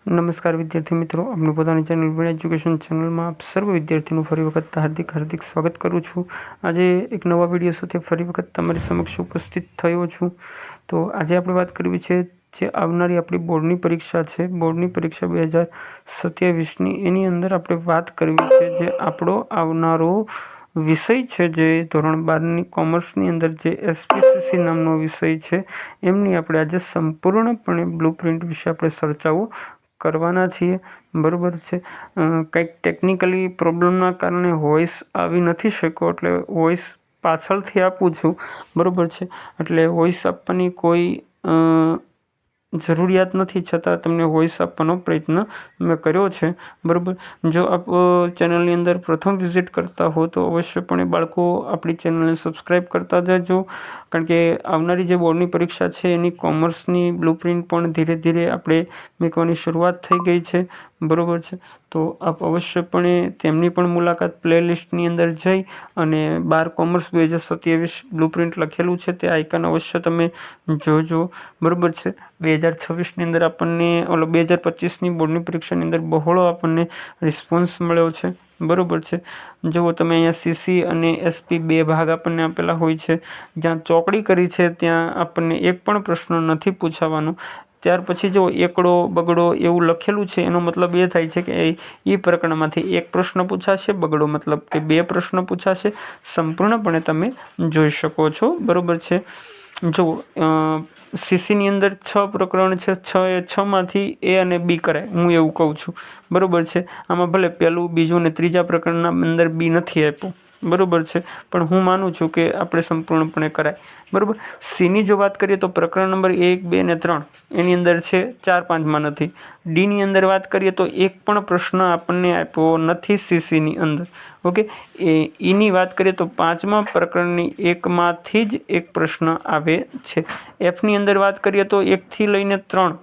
નમસ્કાર વિદ્યાર્થી મિત્રો, આપણી પોતાની ચેનલ વીણ એજ્યુકેશન ચેનલમાં આપ સર્વ વિદ્યાર્થીનું ફરી વખત હાર્દિક સ્વાગત કરું છું। આજે એક નવા વિડીયો સાથે ફરી વખત તમારી સમક્ષ ઉપસ્થિત થયો છું। તો આજે આપણે વાત કરવી છે જે આવનારી આપણી બોર્ડની પરીક્ષા છે, બોર્ડની પરીક્ષા 2027ની, એની અંદર આપણે વાત કરવી છે જે આપણો આવનારો વિષય છે, જે ધોરણ 12ની કોમર્સની અંદર જે SPCC નામનો વિષય છે, એમની આપણે આજે સંપૂર્ણપણે બ્લુપ્રિન્ટ વિશે આપણે ચર્ચાઓ કરવાના છીએ। બરાબર છે। કંઈક ટેકનિકલી પ્રોબ્લેમના કારણે વોઇસ આવી નથી શક્યો, એટલે વોઇસ પાછળથી આપું છું। બરાબર છે, એટલે વોઇસ આપવાની કોઈ જરૂરિયાત નથી, છતાં તમને વોઇસ આપવાનો પ્રયત્ન મેં કર્યો છે। બરાબર, જો આપ ચેનલની અંદર પ્રથમ વિઝિટ કરતા હો તો અવશ્યપણે બાળકો આપણી ચેનલને સબસ્ક્રાઈબ કરતા જજો, કારણ કે આવનારી જે બોર્ડની પરીક્ષા છે એની કોમર્સની બ્લુપ્રિન્ટ પણ ધીરે ધીરે આપણે મૂકવાની શરૂઆત થઈ ગઈ છે। બરાબર છે, તો આપ અવશ્યપણે તેમની પણ મુલાકાત પ્લેલિસ્ટની અંદર જઈ અને 12 કોમર્સ 2027 બ્લુપ્રિન્ટ લખેલું છે તે આઇકન અવશ્ય તમે જોજો। બરાબર છે, 2026ની અંદર આપણને 2025ની બોર્ડની પરીક્ષાની અંદર બહોળો આપણને રિસ્પોન્સ મળ્યો છે। બરાબર છે, જો તમે અહીંયા CC અને SP 2 ભાગ આપણને આપેલા હોય છે, જ્યાં ચોકડી કરી છે ત્યાં આપણને એક પણ પ્રશ્ન નથી પૂછાવાનો। ત્યાર પછી જો એકડો બગડો એવું લખેલું છે, એનો મતલબ એ થાય છે કે એ પ્રકરણમાંથી એક પ્રશ્ન પૂછાશે, બગડો મતલબ કે 2 પ્રશ્ન પૂછાશે। સંપૂર્ણપણે તમે જોઈ શકો છો। બરાબર છે, જો CCની અંદર 6 પ્રકરણ છે, 6માંથી A અને B કરાય, હું એવું કહું છું। બરાબર છે, આમાં ભલે પહેલું, બીજું અને ત્રીજા પ્રકરણના અંદર B નથી આપ્યું। બરાબર છે, પણ હું માનું છું કે આપણે સંપૂર્ણપણે કરાય। બરાબર, Cની જો વાત કરીએ તો પ્રકરણ નંબર 1, 2 અને 3 એની અંદર છે, 4, 5માં નથી। Dની અંદર વાત કરીએ તો એક પણ પ્રશ્ન આપણને આપ્યો નથી CCની અંદર। ઓકે, Eની વાત કરીએ તો 5મા પ્રકરણની એકમાંથી જ એક પ્રશ્ન આવે છે। Fની અંદર વાત કરીએ તો 1 થી લઈને 3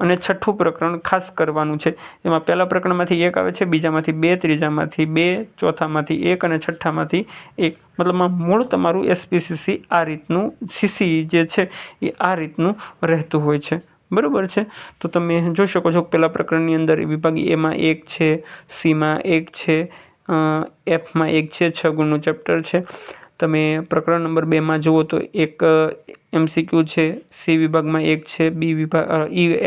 અને 6થું પ્રકરણ ખાસ કરવાનું છે। એમાં પહેલા પ્રકરણમાંથી 1 આવે છે, બીજામાંથી 2, ત્રીજામાંથી 2, ચોથામાંથી 1 અને છઠ્ઠામાંથી 1। મતલબમાં મૂળ તમારું SPCC આ રીતનું, CC જે છે એ આ રીતનું રહેતું હોય છે। બરાબર છે, તો તમે જોઈ શકો છો પહેલા પ્રકરણની અંદર વિભાગ Aમાં 1 છે, Cમાં 1 છે, Fમાં 1 છે, 6 ગુણનું ચેપ્ટર છે। તમે પ્રકરણ નંબર 2માં જુઓ તો એક MCQ છે, C વિભાગમાં 1 છે,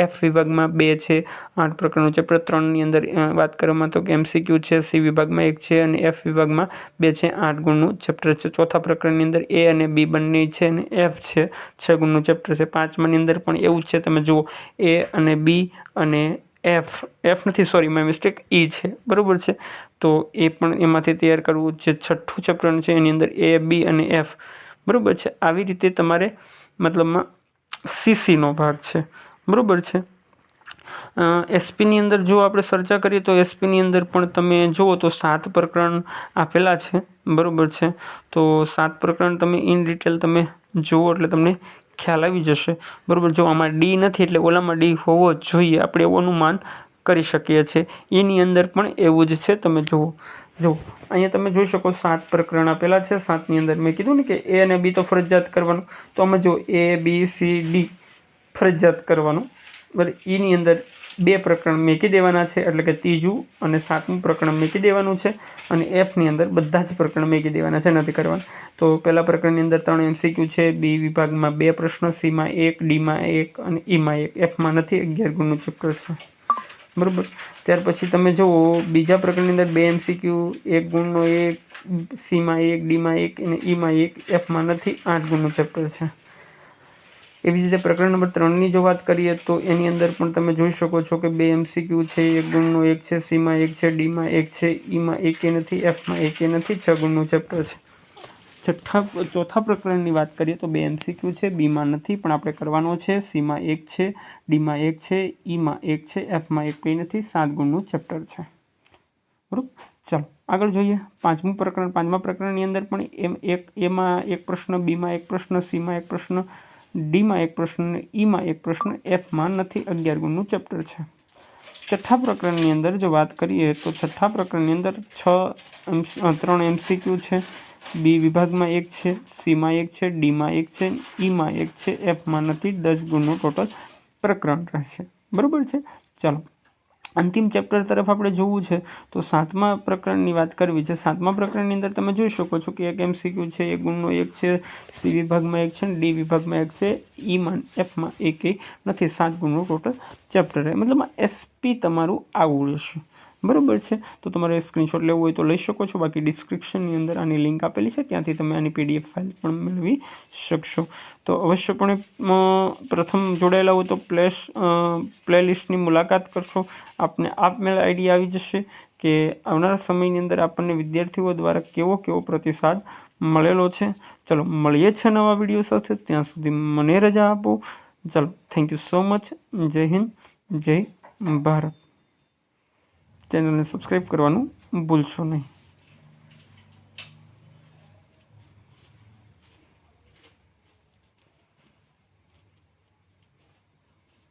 F વિભાગમાં 2 છે, 8 પ્રકરણનું ચેપ્ટર। 3ની અંદર વાત કરવામાં તો કે MCQ છે, C વિભાગમાં 1 છે અને F વિભાગમાં 2 છે, 8 ગુણનું ચેપ્ટર છે। ચોથા પ્રકરણની અંદર A અને B બંને છે અને F છે, 6 ગુણનું ચેપ્ટર છે। 5માની અંદર પણ એવું જ છે, તમે જુઓ A અને B અને F નથી, સોરી માય મિસ્ટેક, E છે। બરાબર છે, તો એ પણ એમાંથી તૈયાર કરવું। જે છઠ્ઠું ચેપ્ટર છે એની અંદર A, B અને F। બરાબર છે, આવી રીતે તમારે મતલબમાં CCનો ભાગ છે। બરાબર છે, SPની અંદર જો આપણે ચર્ચા કરીએ તો SPની અંદર પણ તમે જુઓ તો 7 પ્રકરણ આપેલા છે। બરાબર છે, તો 7 પ્રકરણ તમે ઇન ડિટેલ તમે જુઓ એટલે તમને ખ્યાલ આવી જશે। બરાબર, જો આમાં D નથી એટલે ઓલામાં D હોવો જ જોઈએ, આપણે એવું અનુમાન કરી શકીએ છીએ। એની અંદર પણ એવું જ છે, તમે જુઓ। જો અહીંયા તમે જોઈ શકો 7 પ્રકરણ આપેલા છે। 7ની અંદર મેં કીધું ને કે A અને B તો ફરજિયાત કરવાનું, તો આમાં જો A, B, C, D ફરજિયાત કરવાનું। બરાબર, Eની અંદર 2 પ્રકરણ મૂકી દેવાના છે, એટલે કે ત્રીજું અને 7મું પ્રકરણ મૂકી દેવાનું છે, અને Fની અંદર બધા જ પ્રકરણ મૂકી દેવાના છે, નથી કરવાના। તો પહેલા પ્રકરણની અંદર 3 MCQ છે, B વિભાગમાં 2 પ્રશ્ન, Cમાં 1, Dમાં 1 અને Eમાં 1, Fમાં નથી, 11 ગુણનું ચેપ્ટર છે। બરાબર, ત્યાર પછી તમે જુઓ બીજા પ્રકરણની અંદર 2 MCQ, 1 ગુણનો 1, Cમાં 1, Dમાં 1 અને Eમાં 1, Fમાં નથી, 8 ગુણનું ચેપ્ટર છે। એવી જ રીતે પ્રકરણ નંબર 3ની જો વાત કરીએ તો એની અંદર પણ તમે જોઈ શકો છો કે 2 MCQ છે, 1 ગુણનો 1 છે, Cમાં 1 છે, Dમાં 1 છે, Eમાં 1 નથી, Fમાં 1 નથી, 6 ગુણનું ચેપ્ટર છે। ચોથા પ્રકરણની વાત કરીએ તો 2 MCQ છે, Bમાં નથી પણ આપણે કરવાનો છે, Cમાં 1 છે, Dમાં 1 છે, Eમાં 1 છે, Fમાં 1 કંઈ નથી, 7 ગુણનું ચેપ્ટર છે। બરાબર, ચાલો આગળ જોઈએ 5મું પ્રકરણ। 5મા પ્રકરણની અંદર પણ એમાં 1 પ્રશ્ન, Bમાં 1 પ્રશ્ન, Cમાં 1 પ્રશ્ન, Dમાં 1 પ્રશ્ન, Eમાં 1 પ્રશ્ન, Fમાં નથી, 11 ગુણનું ચેપ્ટર છે। છઠ્ઠા પ્રકરણની અંદર જો વાત કરીએ તો છઠ્ઠા પ્રકરણની અંદર 3 MCQ છે, B વિભાગમાં 1 છે, Cમાં 1 છે, Dમાં 1 છે, Eમાં 1 છે, Fમાં નથી, 10 ગુણનું ટોટલ પ્રકરણ રહેશે। બરાબર છે, ચાલો અંતિમ ચેપ્ટર તરફ આપણે જોવું છે તો 7મા પ્રકરણની વાત કરવી છે. 7મા પ્રકરણની અંદર તમે જોઈ શકો છો કે એક MCQ છે, 1 ગુણનો 1 છે, C વિભાગમાં 1 છે, D વિભાગમાં 1 છે, Eમાં Fમાં 1 નથી. 7 ગુણનું ટોટલ ચેપ્ટર રહે, મતલબ SP તમારું આવું રહેશે. બરાબર છે. તો તમારે સ્ક્રીનશોટ લેવું હોય તો લઈ શકો છો. બાકી ડિસ્ક્રિપ્શનની અંદર આની લિંક આપેલી છે, ત્યાંથી તમે આની PDF ફાઇલ પણ મેળવી શકશો. તો અવશ્યપણે પ્રથમ જોડાયેલા હોય તો પ્લેલિસ્ટની મુલાકાત કરશો. આપને આપમેળે આઈડિયા આવી જશે કે આવનારા સમયની અંદર આપણને વિદ્યાર્થીઓ દ્વારા કેવો પ્રતિસાદ મળેલો છે. ચલો મળીએ છીએ નવા વિડીયો સાથે. ત્યાં સુધી મને રજા આપો. ચલો, થેન્ક યુ સો મચ. જય હિન્દ, જય ભારત. ચેનલને સબસ્ક્રાઈબ કરવાનું ભૂલશો નહીં.